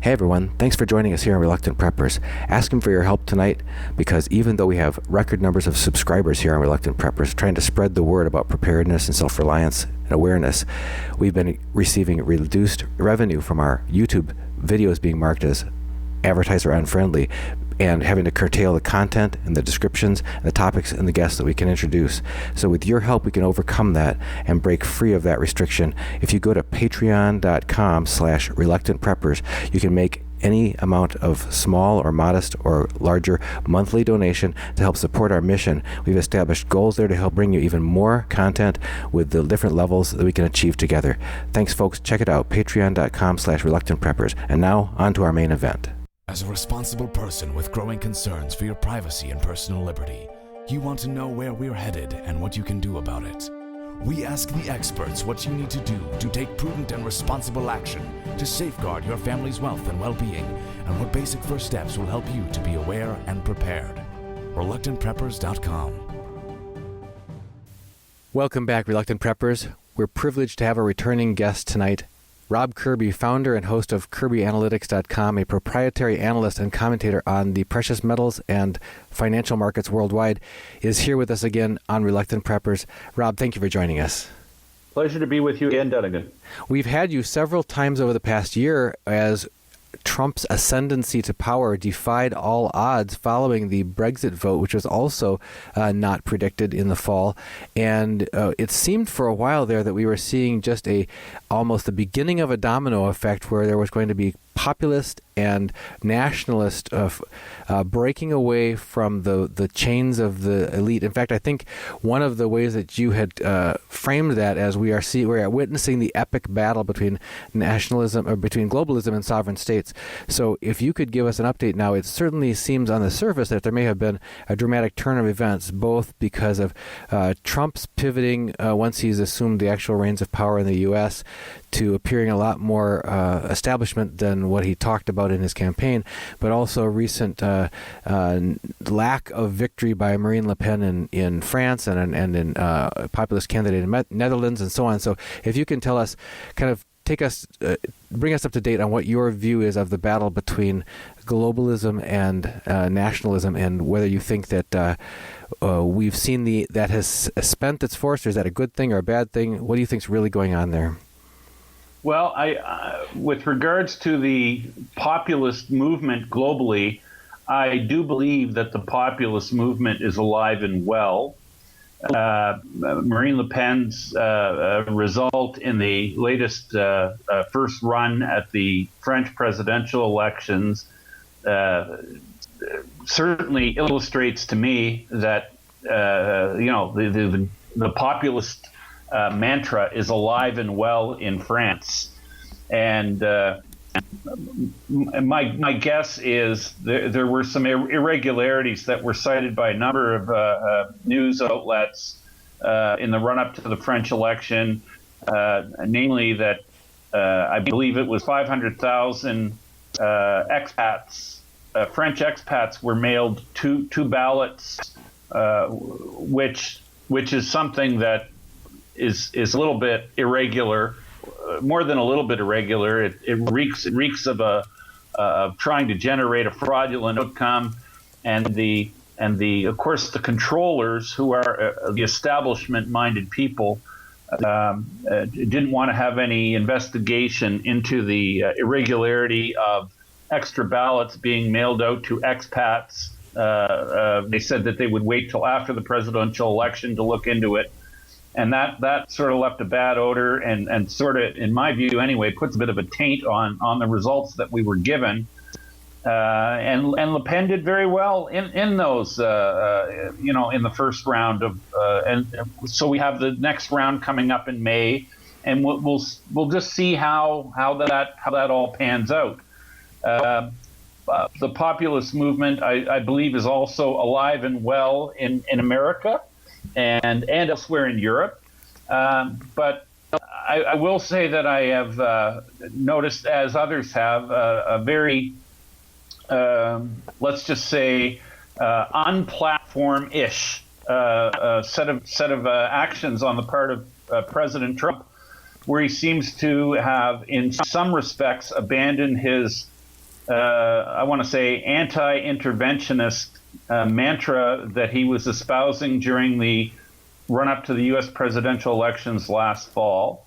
Hey everyone, thanks for joining us here on Reluctant Preppers. Asking for your help tonight because even though we have record numbers of subscribers here on Reluctant Preppers trying to spread the word about preparedness and self-reliance and awareness, we've been receiving reduced revenue from our YouTube videos being marked as advertiser unfriendly and having to curtail the content and the descriptions and the topics and the guests that we can introduce. So with your help, we can overcome that and break free of that restriction. If you go to patreon.com/reluctantpreppers, you can make any amount of small or modest or larger monthly donation to help support our mission. We've established goals there to help bring you even more content with the different levels that we can achieve together. Thanks, folks. Check it out, patreon.com/reluctantpreppers. And now, on to our main event. As a responsible person with growing concerns for your privacy and personal liberty, you want to know where we're headed and what you can do about it. We ask the experts what you need to do to take prudent and responsible action to safeguard your family's wealth and well-being, and what basic first steps will help you to be aware and prepared. ReluctantPreppers.com. Welcome back, Reluctant Preppers. We're privileged to have a returning guest tonight. Rob Kirby, founder and host of KirbyAnalytics.com, a proprietary analyst and commentator on the precious metals and financial markets worldwide, is here with us again on Reluctant Preppers. Rob, thank you for joining us. Pleasure to be with you again, Dunnigan. We've had you several times over the past year as Trump's ascendancy to power defied all odds following the Brexit vote, which was also not predicted in the fall. And it seemed for a while there that we were seeing just almost the beginning of a domino effect where there was going to be populist and nationalist breaking away from the chains of the elite. In fact, I think one of the ways that you had framed that as we're witnessing the epic battle between nationalism or between globalism and sovereign states. So if you could give us an update now, it certainly seems on the surface that there may have been a dramatic turn of events, both because of Trump's pivoting once he's assumed the actual reins of power in the U.S. to appearing a lot more establishment than what he talked about in his campaign, but also recent lack of victory by Marine Le Pen in France and in populist candidate in Netherlands and so on. So if you can tell us, kind of bring us up to date on what your view is of the battle between globalism and nationalism, and whether you think that we've seen that has spent its force, or is that a good thing or a bad thing? What do you think is really going on there? Well, with regards to the populist movement globally, I do believe that the populist movement is alive and well. Marine Le Pen's result in the latest first run at the French presidential elections certainly illustrates to me that the populist mantra is alive and well in France, and my guess is there were some irregularities that were cited by a number of news outlets in the run-up to the French election, namely that I believe it was 500,000 expats, French expats, were mailed two ballots, which is something that is a little bit irregular, more than a little bit irregular. It reeks of trying to generate a fraudulent outcome, and of course the controllers, who are the establishment-minded people, didn't want to have any investigation into the irregularity of extra ballots being mailed out to expats. They said that they would wait till after the presidential election to look into it. And that sort of left a bad odor and sort of, in my view anyway, puts a bit of a taint on the results that we were given. And Le Pen did very well in those, in the first round of, and so we have the next round coming up in May, and we'll just see how that all pans out. The populist movement, I believe, is also alive and well in America and elsewhere in Europe. But I will say that I have noticed, as others have, a very, let's just say, unplatform-ish set of actions on the part of President Trump, where he seems to have, in some respects, abandoned his I want to say, anti-interventionist mantra that he was espousing during the run-up to the U.S. presidential elections last fall.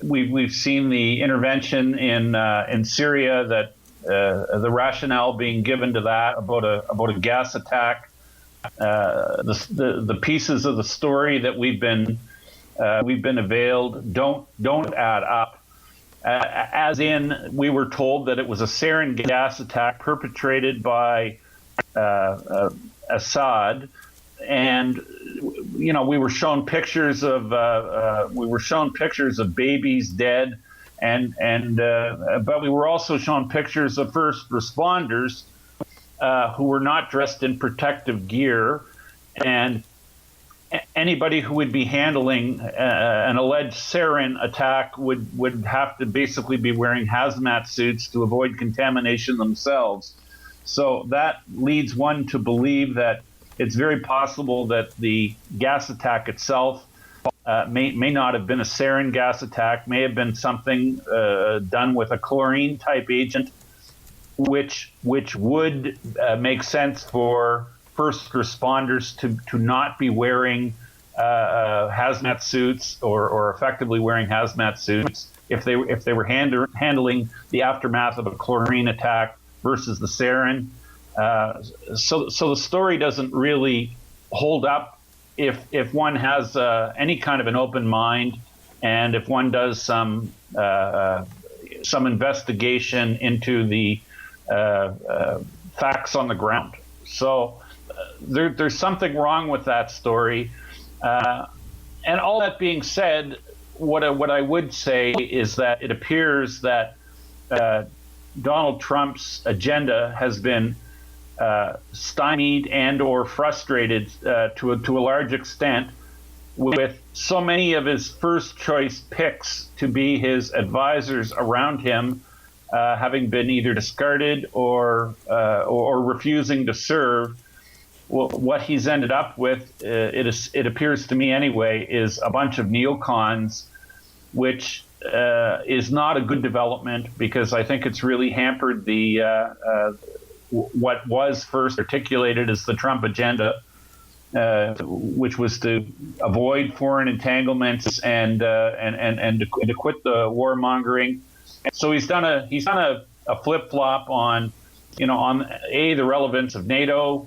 We've seen the intervention in Syria, that the rationale being given to that about a gas attack. The pieces of the story that we've been availed don't add up. As in, we were told that it was a sarin gas attack perpetrated by Assad, and we were shown pictures of babies dead, but we were also shown pictures of first responders who were not dressed in protective gear, and anybody who would be handling an alleged sarin attack would have to basically be wearing hazmat suits to avoid contamination themselves. So that leads one to believe that it's very possible that the gas attack itself may not have been a sarin gas attack, may have been something done with a chlorine type agent, which would make sense for first responders to not be wearing hazmat suits or effectively wearing hazmat suits if they were handling the aftermath of a chlorine attack versus the sarin. So the story doesn't really hold up if one has any kind of an open mind, and if one does some investigation into the facts on the ground. So there's something wrong with that story. And all that being said, what I would say is that it appears that Donald Trump's agenda has been stymied and or frustrated to a large extent, with so many of his first choice picks to be his advisors around him having been either discarded or refusing to serve. Well, what he's ended up with, it appears to me anyway, is a bunch of neocons, which is not a good development, because I think it's really hampered the what was first articulated as the Trump agenda, which was to avoid foreign entanglements and to quit the warmongering. So he's done a flip flop on the relevance of NATO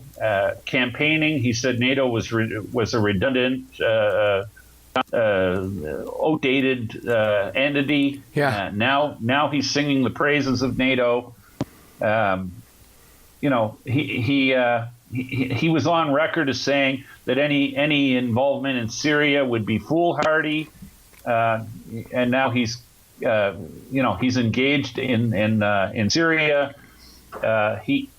campaigning. He said NATO was a redundant, outdated entity. Yeah. Now he's singing the praises of NATO. He was on record as saying that any involvement in Syria would be foolhardy, and now he's engaged in Syria. He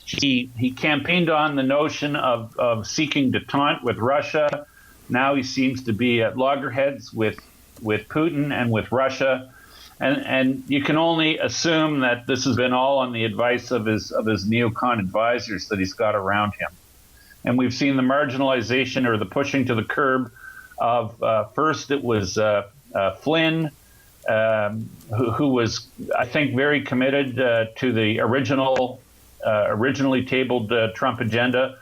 campaigned on the notion of seeking detente with Russia. Now he seems to be at loggerheads with Putin and with Russia. And you can only assume that this has been all on the advice of his neocon advisors that he's got around him. And we've seen the marginalization or the pushing to the curb of first it was Flynn, who was, I think, very committed to the originally tabled Trump agenda.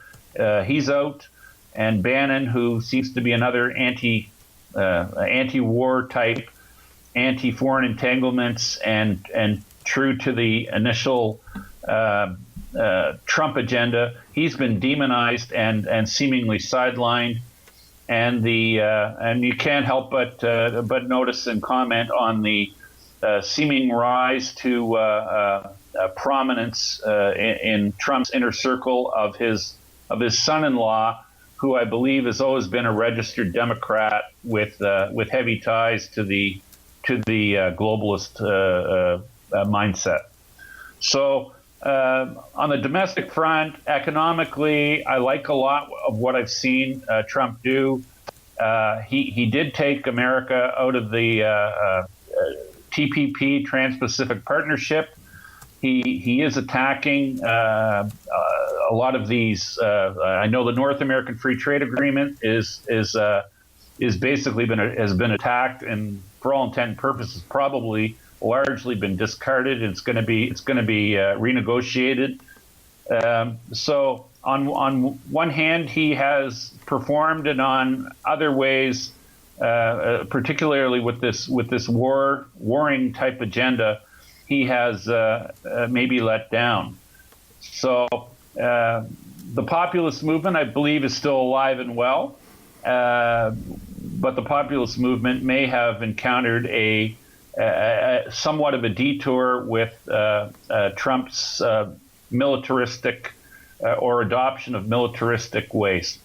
He's out. And Bannon, who seems to be another anti-war type, anti-foreign entanglements, and true to the initial Trump agenda, he's been demonized and seemingly sidelined. And you can't help but notice and comment on the seeming rise to prominence in Trump's inner circle of his son-in-law, who I believe has always been a registered Democrat with heavy ties to the globalist mindset. So on the domestic front, economically, I like a lot of what I've seen Trump do. He did take America out of the TPP, Trans-Pacific Partnership. He is attacking a lot of these. I know the North American Free Trade Agreement is basically has been attacked, and for all intent and purposes, probably largely been discarded. It's going to be renegotiated. So on one hand, he has performed, and on other ways, particularly with this warring type agenda, he has maybe let down. So the populist movement, I believe, is still alive and well, but the populist movement may have encountered a somewhat of a detour with Trump's militaristic or adoption of militaristic ways.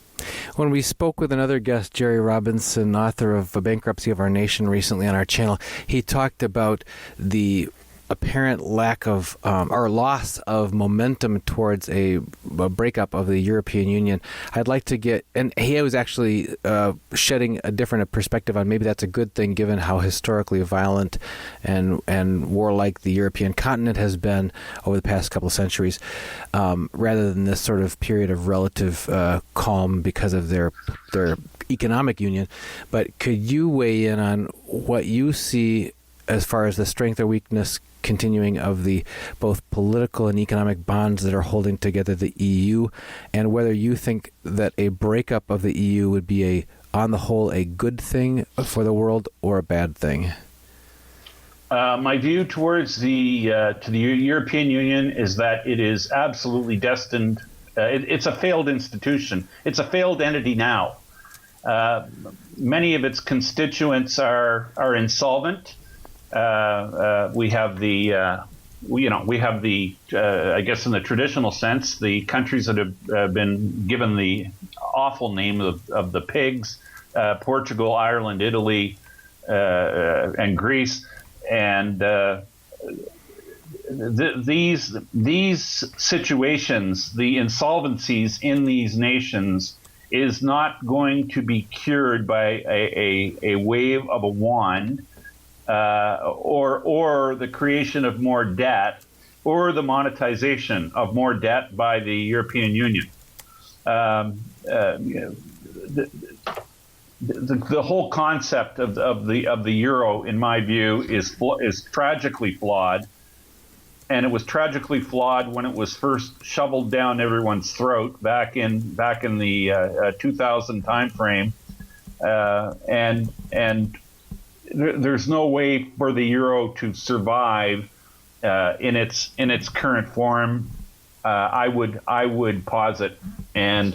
When we spoke with another guest, Jerry Robinson, author of A Bankruptcy of Our Nation, recently on our channel, he talked about the apparent lack of or loss of momentum towards a breakup of the European Union. I'd like to get, and he was actually shedding a different perspective on maybe that's a good thing given how historically violent and warlike the European continent has been over the past couple of centuries, rather than this sort of period of relative calm because of their economic union. But could you weigh in on what you see as far as the strength or weakness continuing of the both political and economic bonds that are holding together the EU, and whether you think that a breakup of the EU would be on the whole a good thing for the world or a bad thing? My view towards to the European Union is that it is absolutely destined. It's a failed institution. It's a failed entity now. Many of its constituents are insolvent. We have the I guess in the traditional sense, the countries that have been given the awful name of the pigs, Portugal, Ireland, Italy, and Greece, and these situations, the insolvencies in these nations, is not going to be cured by a wave of a wand. Or the creation of more debt, or the monetization of more debt by the European Union. The whole concept of the euro, in my view, is tragically flawed, and it was tragically flawed when it was first shoveled down everyone's throat back in the 2000 timeframe, and there's no way for the euro to survive in its current form. I would posit, and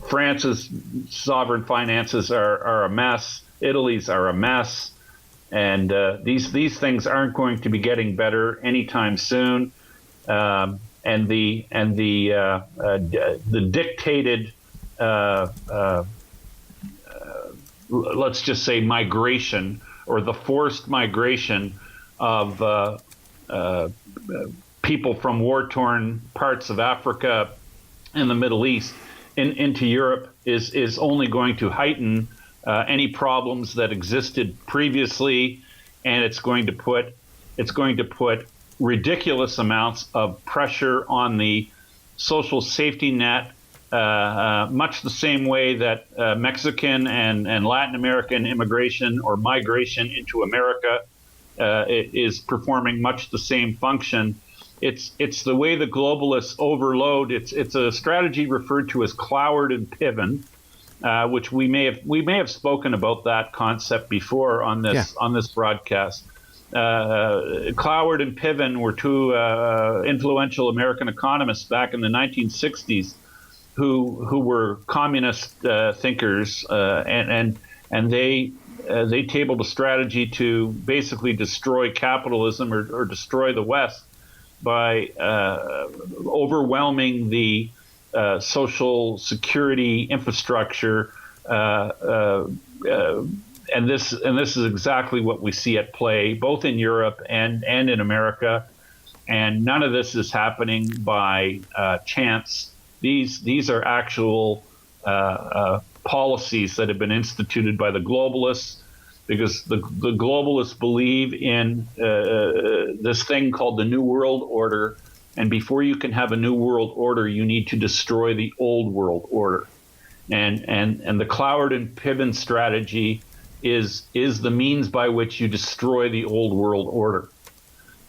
France's sovereign finances are a mess. Italy's are a mess, and these things aren't going to be getting better anytime soon. And the dictated let's just say migration, or the forced migration of people from war-torn parts of Africa and the Middle East into Europe is only going to heighten any problems that existed previously, and it's going to put ridiculous amounts of pressure on the social safety net. Much the same way that Mexican and Latin American immigration or migration into America is performing much the same function. It's the way the globalists overload. It's a strategy referred to as Cloward and Piven, which we may have spoken about that concept before on this broadcast. Cloward and Piven were two influential American economists back in the 1960s. Who were communist thinkers, and they tabled a strategy to basically destroy capitalism or destroy the West by overwhelming the social security infrastructure, and this is exactly what we see at play both in Europe and in America, and none of this is happening by chance. These are actual policies that have been instituted by the globalists, because the globalists believe in this thing called the New World Order. And before you can have a New World Order, you need to destroy the Old World Order. And the Cloward and Piven strategy is the means by which you destroy the old world order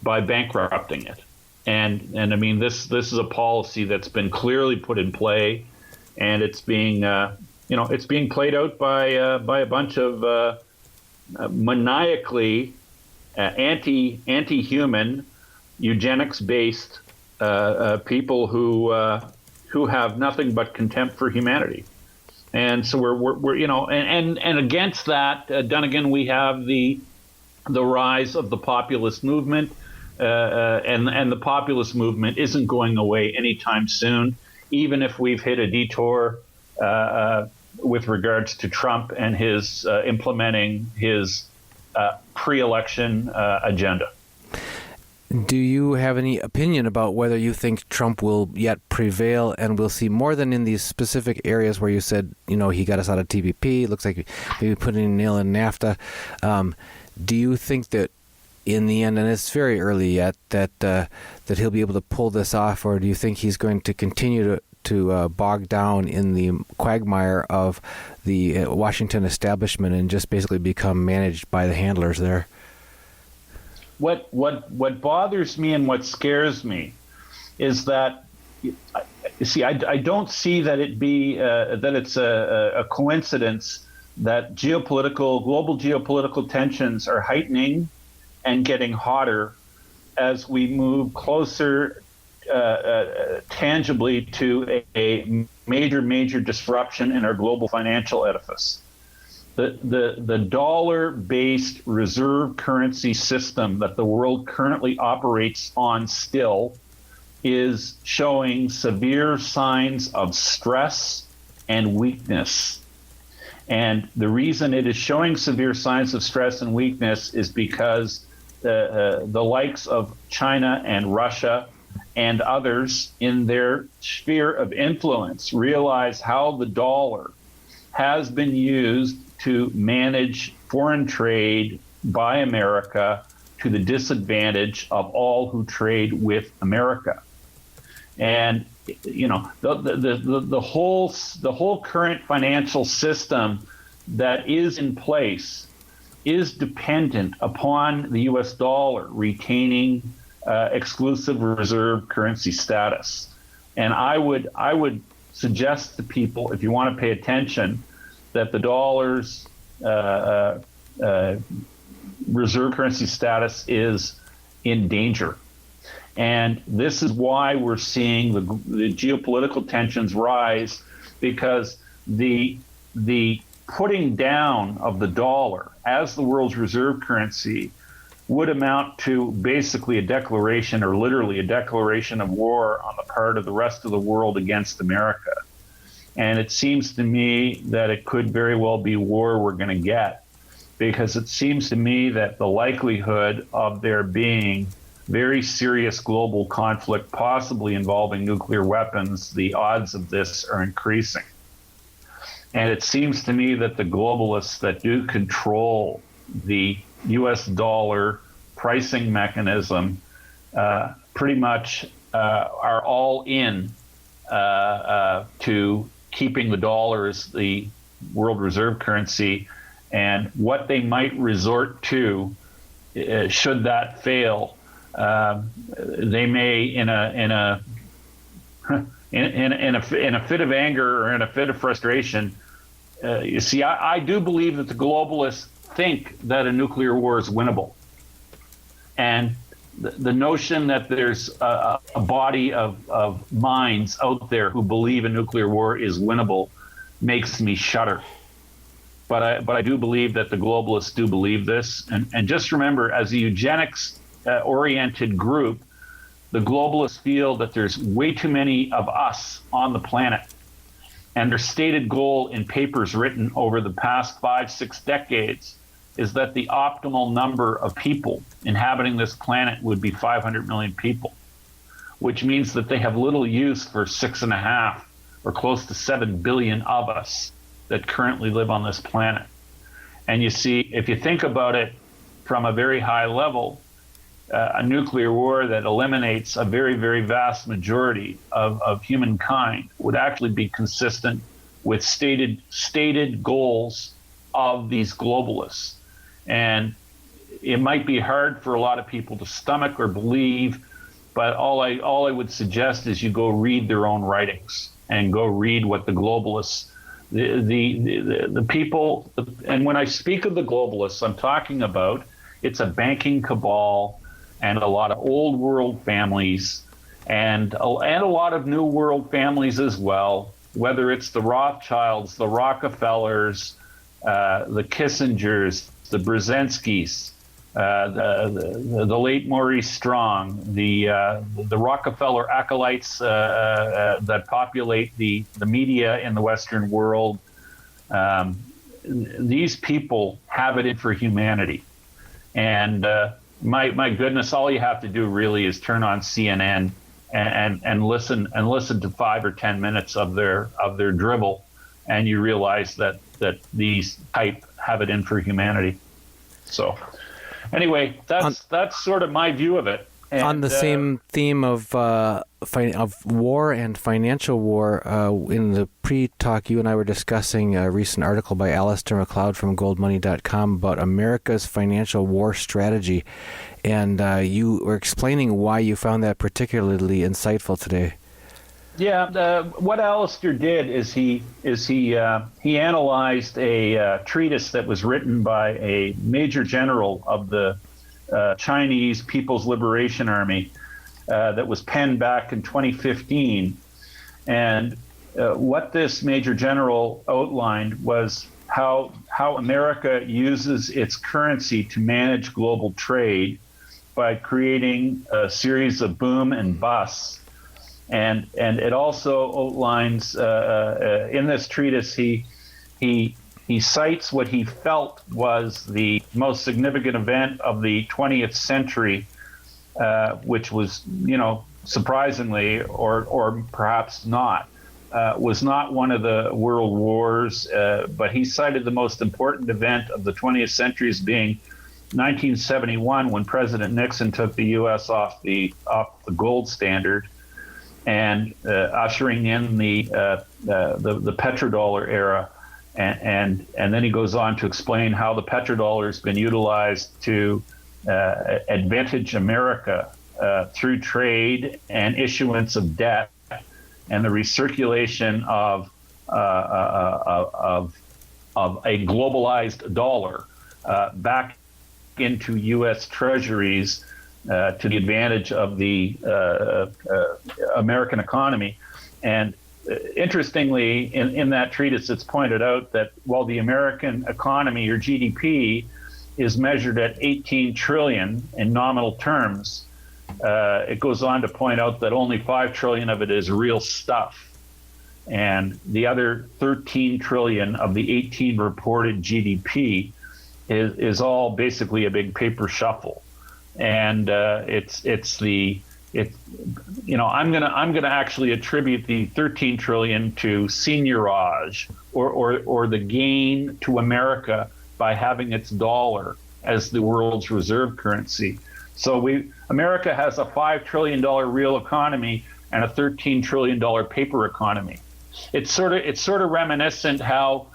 by bankrupting it. And I mean, this is a policy that's been clearly put in play, and it's being it's being played out by a bunch of maniacally anti-human, eugenics-based people who have nothing but contempt for humanity. And so we're and against that, Dunnigan, we have the rise of the populist movement, and the populist movement isn't going away anytime soon, even if we've hit a detour with regards to Trump and his implementing his pre-election agenda. Do you have any opinion about whether you think Trump will yet prevail and we'll see more than in these specific areas where you said, he got us out of TPP, looks like maybe putting a nail in NAFTA. Do you think that in the end, and it's very early yet, that he'll be able to pull this off, or do you think he's going to continue to bog down in the quagmire of the Washington establishment and just basically become managed by the handlers there? What bothers me and what scares me is that, I don't see that it's a coincidence that global geopolitical tensions are heightening and getting hotter as we move closer tangibly to a major disruption in our global financial edifice. The dollar-based reserve currency system that the world currently operates on still is showing severe signs of stress and weakness. And the reason it is showing severe signs of stress and weakness is because the likes of China and Russia and others in their sphere of influence realize how the dollar has been used to manage foreign trade by America to the disadvantage of all who trade with America. And the whole current financial system that is in place is dependent upon the U.S. dollar retaining exclusive reserve currency status. And I would suggest to people, if you want to pay attention, that the dollar's reserve currency status is in danger. And this is why we're seeing the geopolitical tensions rise, because the putting down of the dollar as the world's reserve currency would amount to basically a declaration, or literally a declaration of war on the part of the rest of the world against America. And it seems to me that it could very well be war we're going to get, because it seems to me that the likelihood of there being very serious global conflict, possibly involving nuclear weapons, the odds of this are increasing. And it seems to me that the globalists that do control the U.S. dollar pricing mechanism pretty much are all in to keeping the dollar as the world reserve currency, and what they might resort to should that fail. They may, in a fit of anger or in a fit of frustration, I do believe that the globalists think that a nuclear war is winnable, and the notion that there's a body of minds out there who believe a nuclear war is winnable makes me shudder. But I do believe that the globalists do believe this. And just remember, as a eugenics-oriented group, the globalists feel that there's way too many of us on the planet. And their stated goal in papers written over the past 5-6 decades is that the optimal number of people inhabiting this planet would be 500 million people, which means that they have little use for 6.5 or close to 7 billion of us that currently live on this planet. And you see, if you think about it from a very high level, a nuclear war that eliminates a very, very vast majority of humankind would actually be consistent with stated goals of these globalists. And it might be hard for a lot of people to stomach or believe, but all I would suggest is you go read their own writings and go read what the globalists, the people, and when I speak of the globalists, I'm talking about it's a banking cabal and a lot of old world families and a lot of new world families as well, whether it's the Rothschilds, the Rockefellers, the Kissingers, the Brzezinskis, the late Maurice Strong, the Rockefeller acolytes that populate the media in the Western world. These people have it in for humanity. And my goodness, all you have to do really is turn on CNN and listen to 5 or 10 minutes of their dribble, and you realize that these type have it in for humanity. So anyway, that's sort of my view of it. And, on the same theme of war and financial war, in the pre-talk, you and I were discussing a recent article by Alasdair Macleod from goldmoney.com about America's financial war strategy, and you were explaining why you found that particularly insightful today. Yeah, what Alasdair did is he analyzed a treatise that was written by a major general of the Chinese People's Liberation Army that was penned back in 2015. And what this major general outlined was how America uses its currency to manage global trade by creating a series of boom and busts. And it also outlines in this treatise he cites what he felt was the most significant event of the 20th century, which was, surprisingly, or perhaps not, was not one of the world wars, but he cited the most important event of the 20th century as being 1971, when President Nixon took the U.S. off the gold standard and ushering in the petrodollar era. And then he goes on to explain how the petrodollar has been utilized to advantage America through trade and issuance of debt and the recirculation of a globalized dollar back into U.S. treasuries to the advantage of the American economy. And interestingly, in that treatise, it's pointed out that while the American economy, or GDP, is measured at 18 trillion in nominal terms, it goes on to point out that only 5 trillion of it is real stuff. And the other 13 trillion of the 18 reported GDP is all basically a big paper shuffle. And I'm gonna actually attribute the 13 trillion to seigniorage or the gain to America by having its dollar as the world's reserve currency. So America has a $5 trillion real economy and a $13 trillion paper economy. It's sort of reminiscent how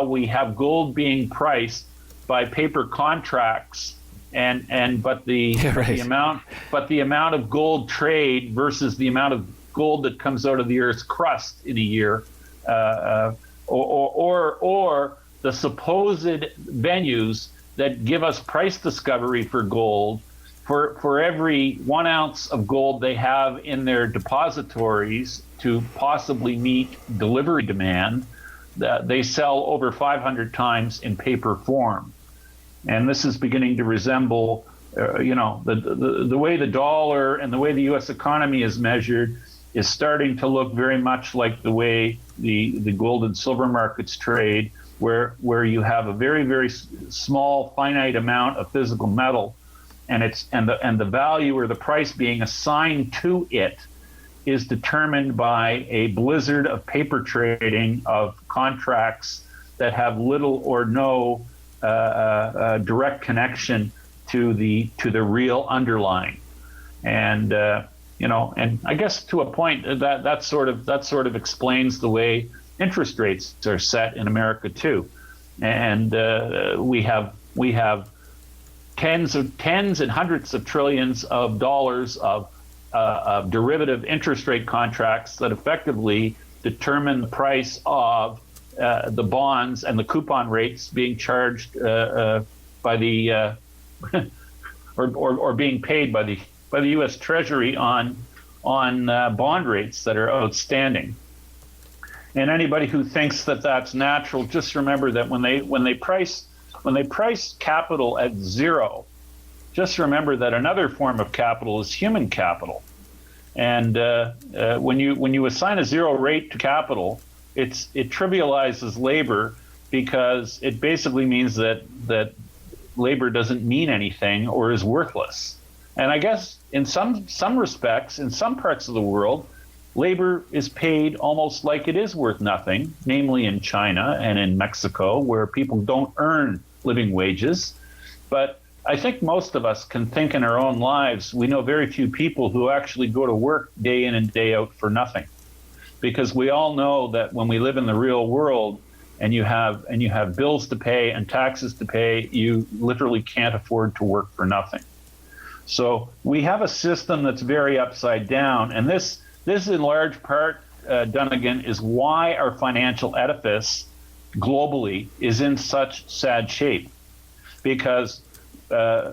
we have gold being priced by paper contracts. But the amount of gold trade versus the amount of gold that comes out of the Earth's crust in a year, or the supposed venues that give us price discovery for gold, for every 1 ounce of gold they have in their depositories to possibly meet delivery demand, they sell over 500 times in paper form. And this is beginning to resemble, the way the dollar and the way the U.S. economy is measured is starting to look very much like the way the gold and silver markets trade, where you have a very, very small, finite amount of physical metal, and the value or the price being assigned to it is determined by a blizzard of paper trading of contracts that have little or no direct connection to the real underlying, and I guess to a point that sort of explains the way interest rates are set in America too. and we have tens and hundreds of trillions of dollars of derivative interest rate contracts that effectively determine the price of the bonds and the coupon rates being charged by the or being paid by the U.S. Treasury on bond rates that are outstanding. And anybody who thinks that that's natural, just remember that when they price capital at zero, just remember that another form of capital is human capital. And when you assign a zero rate to capital, it trivializes labor, because it basically means that labor doesn't mean anything or is worthless. And I guess in some respects, in some parts of the world, labor is paid almost like it is worth nothing, namely in China and in Mexico, where people don't earn living wages. But I think most of us can think in our own lives, we know very few people who actually go to work day in and day out for nothing. Because we all know that when we live in the real world and you have bills to pay and taxes to pay, you literally can't afford to work for nothing. So we have a system that's very upside down, and this in large part, Dunnigan, is why our financial edifice globally is in such sad shape, because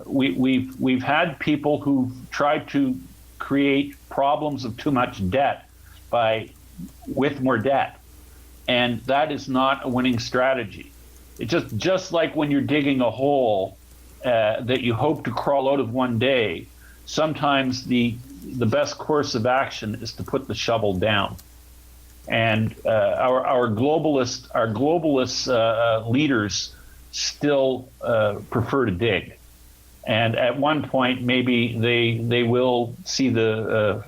we've had people who tried to create problems of too much debt with more debt, and that is not a winning strategy. It's just like when you're digging a hole that you hope to crawl out of one day. Sometimes the best course of action is to put the shovel down. And our globalist leaders still prefer to dig. And at one point, maybe they will see the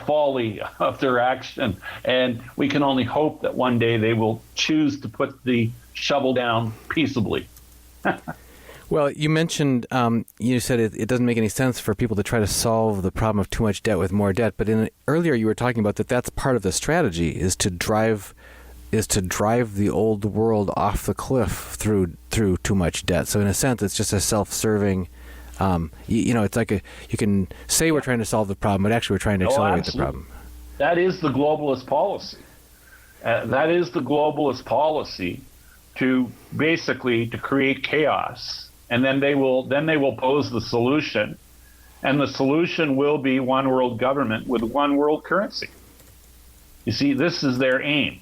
folly of their action, and we can only hope that one day they will choose to put the shovel down peaceably. Well, you mentioned, you said it doesn't make any sense for people to try to solve the problem of too much debt with more debt. But earlier you were talking about that's part of the strategy, is to drive the old world off the cliff through too much debt. So in a sense, it's just a self-serving. It's like you can say we're trying to solve the problem, but actually we're trying to accelerate the problem. That is the globalist policy. That is the globalist policy to create chaos, and then they will pose the solution, and the solution will be one world government with one world currency. You see, this is their aim,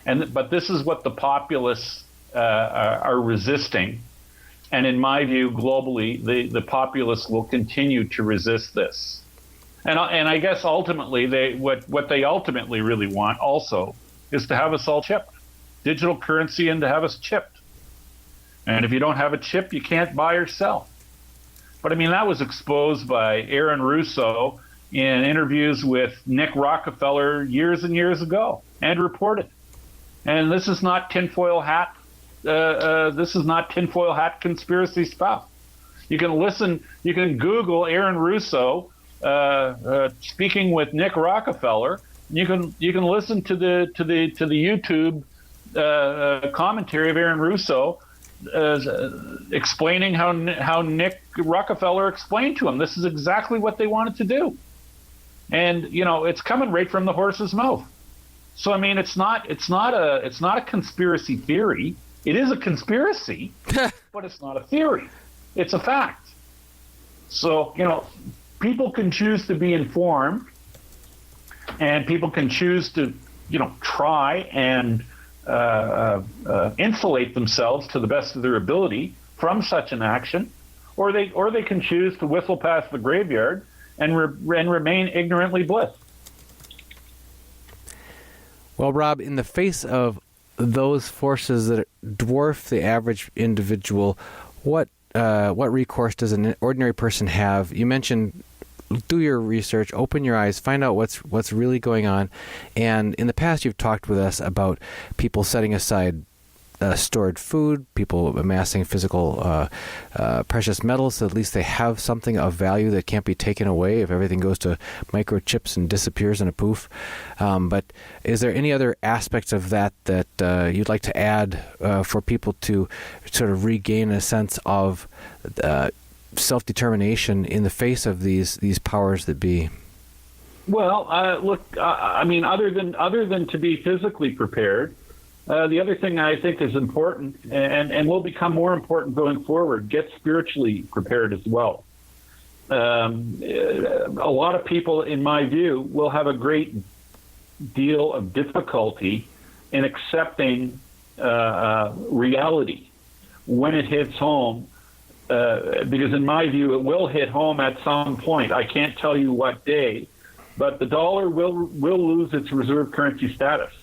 but this is what the populists are resisting. And in my view, globally, the populists will continue to resist this. And I guess ultimately, what they ultimately really want also is to have us all chipped, digital currency, and to have us chipped. And if you don't have a chip, you can't buy or sell. But I mean, that was exposed by Aaron Russo in interviews with Nick Rockefeller years and years ago, and reported. And this is not tinfoil hat. This is not tinfoil hat conspiracy stuff. You can Google Aaron Russo speaking with Nick Rockefeller. You can listen to the YouTube commentary of Aaron Russo explaining how Nick Rockefeller explained to him this is exactly what they wanted to do, and it's coming right from the horse's mouth. So I mean, it's not a conspiracy theory. It is a conspiracy, but it's not a theory. It's a fact. So, people can choose to be informed, and people can choose to, try and insulate themselves to the best of their ability from such an action, or they can choose to whistle past the graveyard and remain ignorantly bliss. Well, Rob, in the face of those forces that dwarf the average individual, what recourse does an ordinary person have? You mentioned do your research, open your eyes, find out what's really going on. And in the past, you've talked with us about people setting aside stored food, people amassing physical precious metals, so at least they have something of value that can't be taken away if everything goes to microchips and disappears in a poof. But is there any other aspects of that you'd like to add for people to sort of regain a sense of self-determination in the face of these powers that be? Well, look, I mean, other than to be physically prepared, the other thing I think is important and will become more important going forward, get spiritually prepared as well. A lot of people, in my view, will have a great deal of difficulty in accepting reality when it hits home, because in my view, it will hit home at some point. I can't tell you what day, but the dollar will lose its reserve currency status.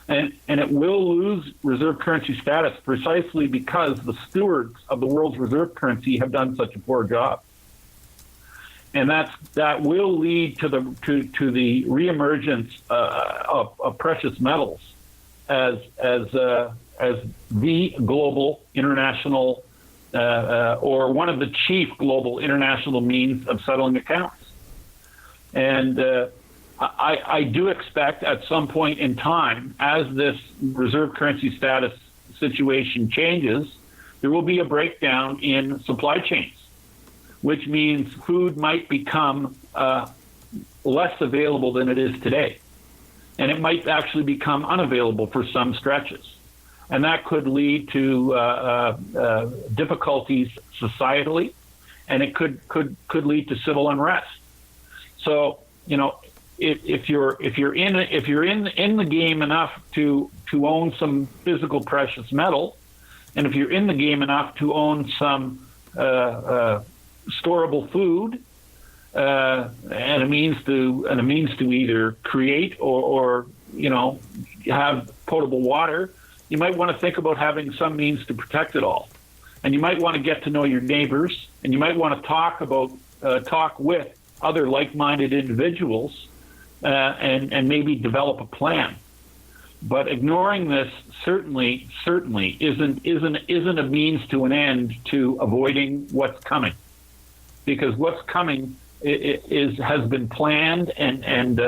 And it will lose reserve currency status precisely because the stewards of the world's reserve currency have done such a poor job. And that will lead to the reemergence of precious metals as the global international or one of the chief global international means of settling accounts. And I do expect at some point in time, as this reserve currency status situation changes, there will be a breakdown in supply chains, which means food might become less available than it is today. And it might actually become unavailable for some stretches. And that could lead to difficulties societally, and it could lead to civil unrest. So, if you're in the game enough to own some physical precious metal, and if you're in the game enough to own some storable food, and a means to either create or have potable water, you might want to think about having some means to protect it all. And you might want to get to know your neighbors, and you might want to talk with other like-minded individuals, and maybe develop a plan. But ignoring this certainly isn't a means to an end to avoiding what's coming, because what's coming has been planned and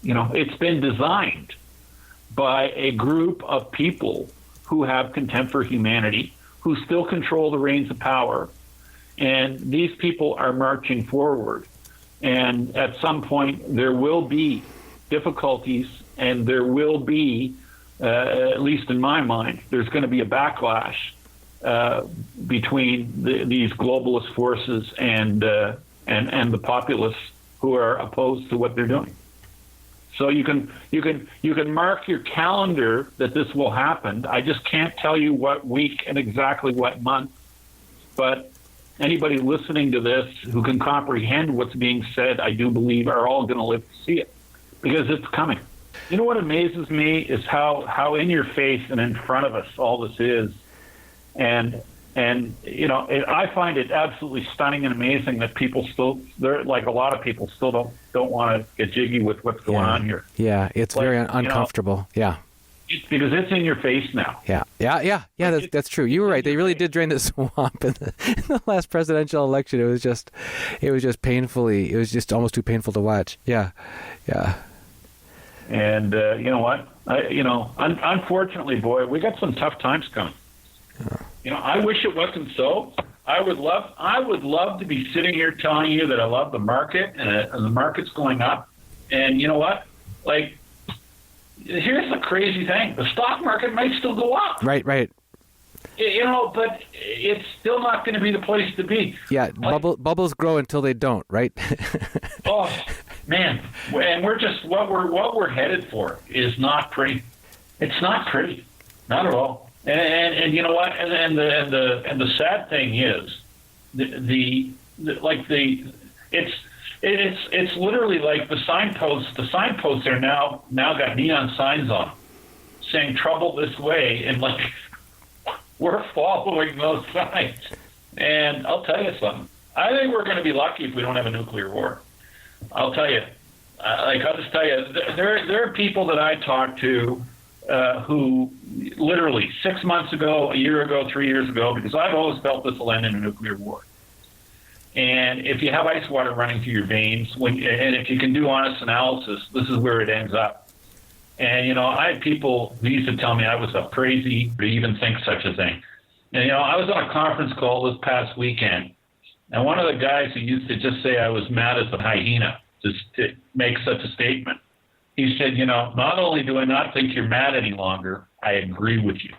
it's been designed by a group of people who have contempt for humanity, who still control the reins of power, and these people are marching forward. And at some point, there will be difficulties, and there will be, at least in my mind, there's going to be a backlash between these globalist forces and the populists who are opposed to what they're doing. So you can mark your calendar that this will happen. I just can't tell you what week and exactly what month, but anybody listening to this who can comprehend what's being said, I do believe, are all going to live to see it, because it's coming. You know what amazes me is how in your face and in front of us all this is. And I find it absolutely stunning and amazing that people still, like a lot of people, still don't want to get jiggy with what's going on here. Yeah, it's very uncomfortable. It's because it's in your face now. Yeah. That's true. You were right. They really did drain the swamp in the last presidential election. It was just painfully. It was just almost too painful to watch. Yeah. And you know what? Unfortunately, boy, we got some tough times coming. I wish it wasn't so. I would love to be sitting here telling you that I love the market and the market's going up. And you know what? Like, here's the crazy thing: the stock market might still go up. Right. But it's still not going to be the place to be. Yeah, bubbles grow until they don't. Right. Oh man, and we're just what we're headed for is not pretty. It's not pretty, not at all. And you know what? And the sad thing is, it's literally like the signposts. The signposts are now got neon signs on, saying "trouble this way," and like we're following those signs. And I'll tell you something. I think we're going to be lucky if we don't have a nuclear war. I'll tell you. I'll just tell you. There are people that I talk to who literally 6 months ago, a year ago, 3 years ago, because I've always felt this will end in a nuclear war. And if you have ice water running through your veins, and if you can do honest analysis, this is where it ends up. And, I had people who used to tell me I was a crazy to even think such a thing. And, I was on a conference call this past weekend, and one of the guys who used to just say I was mad as a hyena just to make such a statement, he said, not only do I not think you're mad any longer, I agree with you.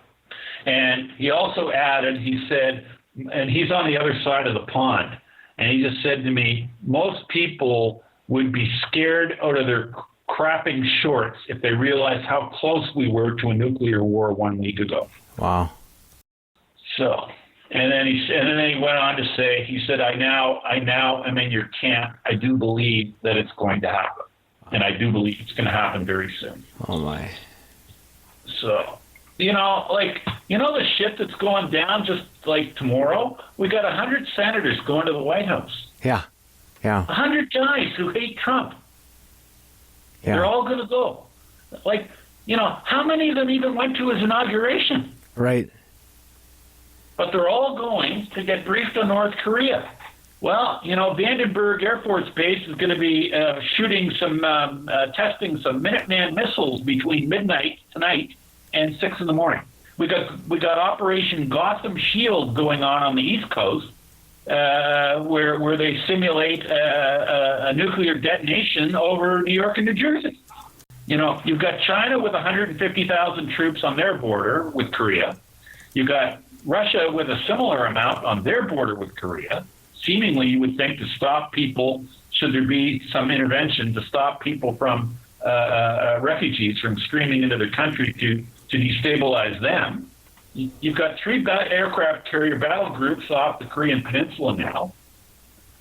And he also added, he said, and he's on the other side of the pond, and he just said to me, most people would be scared out of their crapping shorts if they realized how close we were to a nuclear war 1 week ago. Wow. So, and then he went on to say, he said, I now am in your camp. I do believe that it's going to happen. And I do believe it's going to happen very soon. Oh, my. So, the shit that's going down just like tomorrow, we got 100 senators going to the White House. Yeah. 100 guys who hate Trump. Yeah. They're all going to go. How many of them even went to his inauguration? Right. But they're all going to get briefed on North Korea. Well, Vandenberg Air Force Base is going to be testing some Minuteman missiles between midnight tonight and 6 in the morning. We got Operation Gotham Shield going on the East Coast, where they simulate a nuclear detonation over New York and New Jersey. You've got China with 150,000 troops on their border with Korea. You've got Russia with a similar amount on their border with Korea. Seemingly, you would think to stop people, should there be some intervention, to stop people from refugees from streaming into their country to destabilize them. You've got 3 aircraft carrier battle groups off the Korean Peninsula now.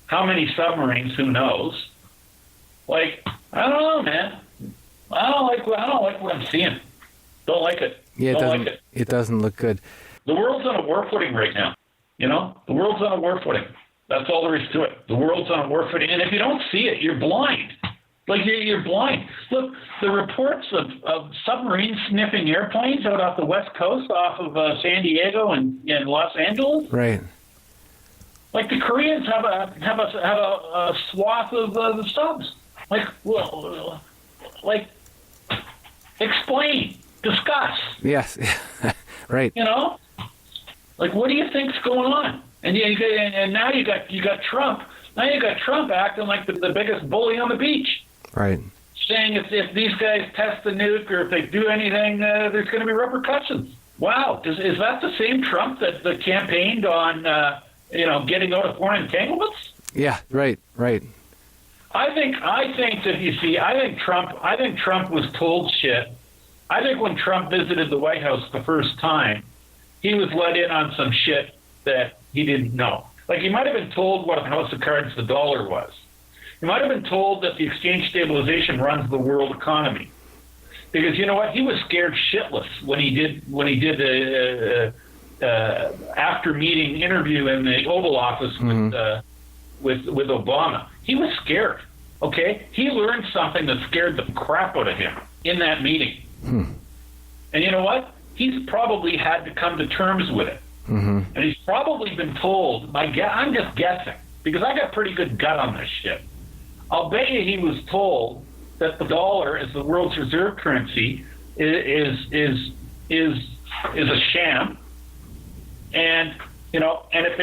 How many submarines? Who knows? I don't know, man. I don't like what I'm seeing. Don't like it. Yeah, it doesn't look good. The world's on a war footing right now. The world's on a war footing. That's all there is to it. The world's on a war footing, and if you don't see it, you're blind. You're blind. Look, the reports of submarines sniffing airplanes out off the West Coast, off of San Diego and Los Angeles. Right. The Koreans have a swath of the subs. Explain, discuss. Yes. Right. What do you think's going on? And now you got Trump. Now you got Trump acting like the biggest bully on the beach. Right. Saying if these guys test the nuke or if they do anything, there's going to be repercussions. Wow, is that the same Trump that campaigned on getting out of foreign entanglements? Yeah. Right. I think that I think Trump was told shit. I think when Trump visited the White House the first time, he was let in on some shit that he didn't know. He might have been told what a house of cards the dollar was. He might have been told that the exchange stabilization runs the world economy. Because you know what? He was scared shitless when he did the after meeting interview in the Oval Office with Obama. He was scared. Okay, he learned something that scared the crap out of him in that meeting. And you know what? He's probably had to come to terms with it. And he's probably been told, I'm just guessing, because I got pretty good gut on this shit. I'll bet you he was told that the dollar as the world's reserve currency is a sham. And if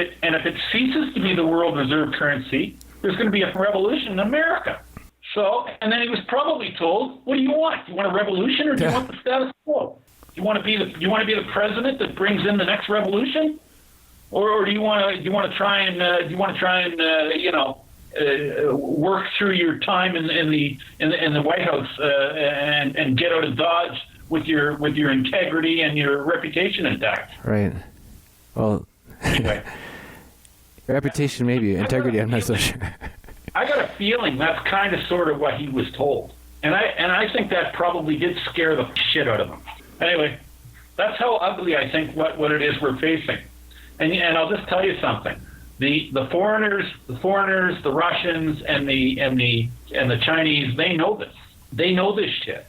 it ceases to be the world reserve currency, there's going to be a revolution in America. So, and then he was probably told, what do you want? You want a revolution or do you want the status quo? You want to be the president that brings in the next revolution, or do you want to try and work through your time in the White House and get out of Dodge with your integrity and your reputation intact? Right. Well, anyway, reputation maybe, integrity I'm not so sure. I got a feeling that's kind of sort of what he was told, and I think that probably did scare the shit out of him. Anyway, that's how ugly I think what it is we're facing. And I'll just tell you something. The foreigners, the Russians and the Chinese, they know this. They know this shit.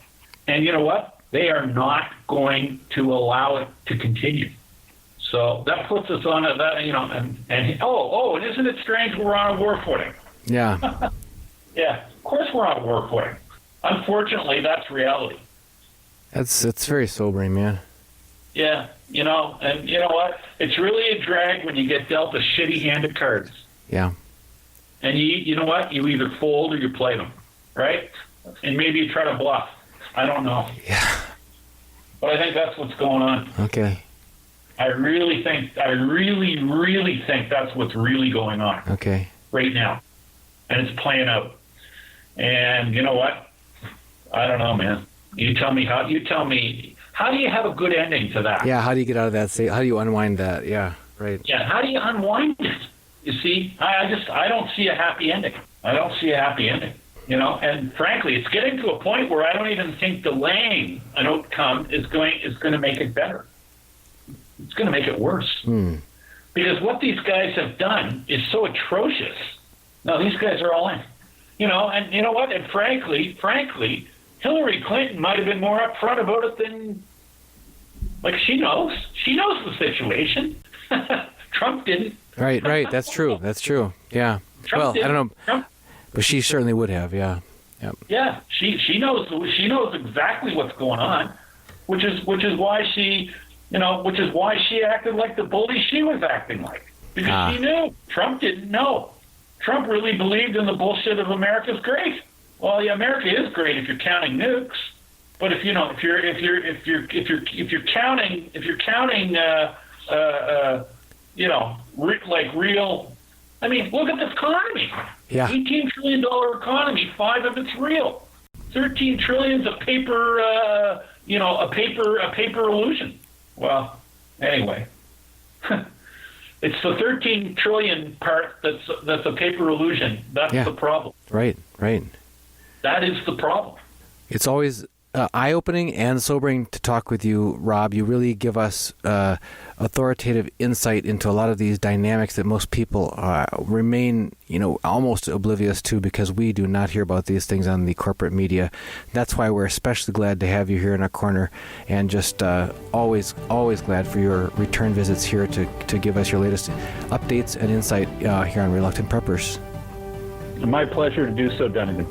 And you know what? They are not going to allow it to continue. So that puts us on and isn't it strange we're on a war footing? Yeah. Yeah, of course we're on a war footing. Unfortunately, that's reality. It's very sobering, man. Yeah, and you know what? It's really a drag when you get dealt a shitty hand of cards. Yeah. And you know what? You either fold or you play them, right? And maybe you try to bluff. I don't know. Yeah. But I think that's what's going on. Okay. I really think that's what's really going on. Okay. Right now. And it's playing out. And you know what? I don't know, man. You tell me how do you have a good ending to that? Yeah, how do you get out of that state? How do you unwind that? Yeah, right. Yeah, how do you unwind it? You see, I don't see a happy ending. I don't see a happy ending. And frankly, it's getting to a point where I don't even think delaying an outcome is going to make it better. It's going to make it worse. Because what these guys have done is so atrocious. No, these guys are all in. And you know what? And frankly, Hillary Clinton might have been more upfront about it than, she knows. She knows the situation. Trump didn't. Right. That's true. Yeah. Trump didn't. I don't know. But she certainly would have, yeah. Yep. Yeah, she knows exactly what's going on, which is why she acted like the bully she was acting like, because she knew. Trump didn't know. Trump really believed in the bullshit of America's great. Well, yeah, America is great if you're counting nukes, but if you're counting real. I mean, look at this economy. Yeah. $18 trillion economy, 5 of it's real. 13 trillion is a paper, a paper illusion. Well, anyway, it's the 13 trillion part that's a paper illusion. That's the problem. Right. That is the problem. It's always eye-opening and sobering to talk with you, Rob. You really give us authoritative insight into a lot of these dynamics that most people remain, almost oblivious to, because we do not hear about these things on the corporate media. That's why we're especially glad to have you here in our corner, and just always glad for your return visits here to give us your latest updates and insight here on Reluctant Preppers. My pleasure to do so, Dunnigan.